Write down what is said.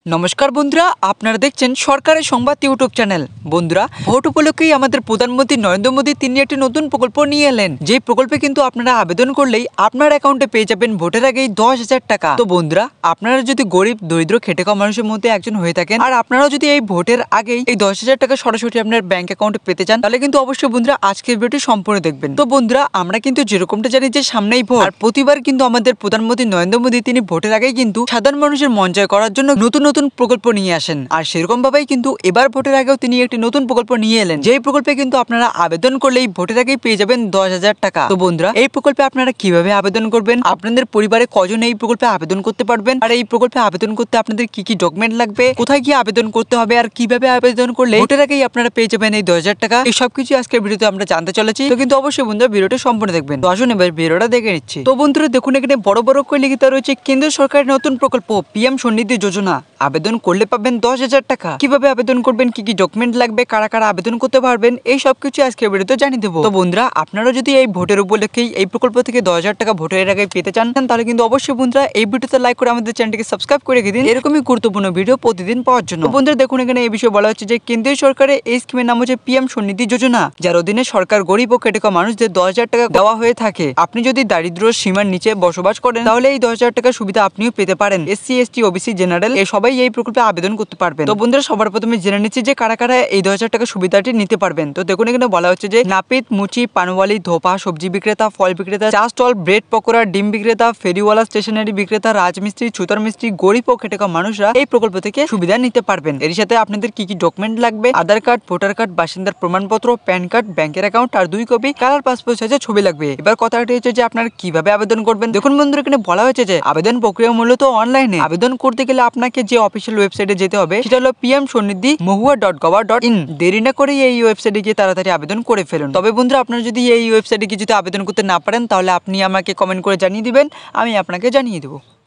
নমস্কার বন্ধুরা, আপনারা দেখছেন সরকারের সংবাদ ইউটিউব চ্যানেল। বন্ধুরা, ভোট উপলক্ষেই আমাদের প্রধানমন্ত্রী নরেন্দ্র মোদী তিনি একটি নতুন প্রকল্প নিয়ে এলেন, যে প্রকল্পে কিন্তু আপনারা আবেদন করলেই আপনার অ্যাকাউন্টে পেয়ে যাবেন ভোটের আগেই 10,000 টাকা। তো বন্ধুরা, আপনারা যদি গরিব দরিদ্র খেটে খাওয়া মানুষের মধ্যে একজন হয়ে থাকেন আর আপনারাও যদি এই ভোটের আগেই এই 10,000 টাকা সরাসরি আপনার ব্যাংক অ্যাকাউন্টে পেতে চান, তাহলে কিন্তু অবশ্যই বন্ধুরা আজকের ভিডিওটি সম্পূর্ণ দেখবেন। তো বন্ধুরা, আমরা কিন্তু যেরকমটা জানি যে সামনেই ভোট, আর প্রতিবার কিন্তু আমাদের প্রধানমন্ত্রী নরেন্দ্র মোদী তিনি ভোটের আগেই কিন্তু সাধারণ মানুষের মন জয় করার জন্য নতুন নতুন প্রকল্প নিয়ে আসেন। আর সেরকম ভাবেই কিন্তু এবার ভোটের আগেও তিনি একটি নতুন প্রকল্প নিয়ে এলেন, যেই প্রকল্পে কিন্তু আপনারা আবেদন করলেই ভোটের আগেই পেয়ে যাবেন 10,000 টাকা। তো বন্ধুরা, এই প্রকল্পে আপনারা কিভাবে আবেদন করবেন, আপনাদের পরিবারে কজন এই প্রকল্পে আবেদন করতে পারবেন, আর এই প্রকল্পে আবেদন করতে আপনাদের কি কি ডকুমেন্ট লাগবে, কোথায় গিয়ে আবেদন করতে হবে, আর কিভাবে আবেদন করলে ভোটের আগেই আপনারা পেয়ে যাবেন এই 10,000 টাকা, এই সবকিছু আজকের ভিডিওতে আমরা জানতে চলেছি। তো কিন্তু অবশ্যই বন্ধুরা ভিডিওটা সম্পূর্ণ দেখবেন। তো আসুন এবার ভিডিওটা দেখে নিচ্ছি। তো বন্ধুরা দেখুন, এখানে বড় বড় করে লিখিত রয়েছে কেন্দ্র সরকারের নতুন প্রকল্প পিএম স্বনিধি যোজনা। আবেদন করলে পাবেন 10,000 টাকা। কিভাবে আবেদন করবেন, কি কি ডকুমেন্ট লাগবে, কারা কারা আবেদন করতে পারবেন, এই সবকিছু আজকে ভিডিওতে জানিয়ে দেবো। তো বন্ধুরা, আপনারা যদি এই ভোটের উপলক্ষেই এই প্রকল্প থেকে 10,000 টাকা ভোটের আগে পেতে চান, তাহলে কিন্তু অবশ্যই বন্ধুরা এই ভিডিওতে লাইক করে আমাদের চ্যানেলটিকে সাবস্ক্রাইব করে রেখে দিন এরকমই গুরুত্বপূর্ণ ভিডিও প্রতিদিন পাওয়ার জন্য। বন্ধুরা দেখুন, এখানে এই বিষয়ে বলা হচ্ছে যে কেন্দ্রীয় সরকারের এই স্কিমের নাম হচ্ছে পিএম স্বনিধি যোজনা, যার অধীনে সরকার গরিব ও খেটে খাওয়া মানুষদের 10,000 টাকা দেওয়া হয়ে থাকে। আপনি যদি দারিদ্র্য সীমার নিচে বসবাস করেন, তাহলে এই 10,000 টাকার সুবিধা আপনিও পেতে পারেন। এসসি, এসটি, ওবিসি, জেনারেল এই সবাই এই প্রকল্পে আবেদন করতে পারবেন। তো বন্ধুরা, সবার প্রথমে জেনে নিচ্ছি যে কারা কারা এই 10,000 টাকা সুবিধাটি নিতে পারবেন। তো দেখুন, এখানে বলা হচ্ছে যে নাপিত, মুচি, পানওয়ালি, ধোপা, সবজি বিক্রেতা, ফল বিক্রেতা, চা স্টল, ব্রেড পকোড়া, ডিম বিক্রেতা, ফেরিওয়ালা, স্টেশনারি বিক্রেতা, রাজমিস্ত্রি, ছুতার মিস্ত্রি, গরিব ও খেটে খাওয়া মানুষরা এই প্রকল্প থেকে সুবিধা নিতে পারবেন। এর সাথে আপনাদের কি কি ডকুমেন্ট লাগবে: আধার কার্ড, ভোটার কার্ড, বাসিন্দার প্রমাণপত্র, প্যান কার্ড, ব্যাংকের অ্যাকাউন্ট আর 2 কপি কালার পাসপোর্ট সাইজের ছবি লাগবে। এবার কথাটি হচ্ছে যে আপনারা কিভাবে আবেদন করবেন। দেখুন বন্ধুরা, এখানে বলা হয়েছে যে আবেদন প্রক্রিয়া মূলত অনলাইনে। আবেদন করতে গেলে আপনাকে যে অফিসিয়াল ওয়েবসাইটে যেতে হবে সেটা হলো pmswaniddhi.gov.in। দেরি না করে এই ওয়েবসাইটে গিয়ে তাড়াতাড়ি আবেদন করে ফেলুন। তবে বন্ধুরা, আপনারা যদি এই ওয়েবসাইটে গিয়ে যদি আবেদন করতে না পারেন, তাহলে আপনি আমাকে কমেন্ট করে জানিয়ে দিবেন, আমি আপনাকে জানিয়ে দেবো।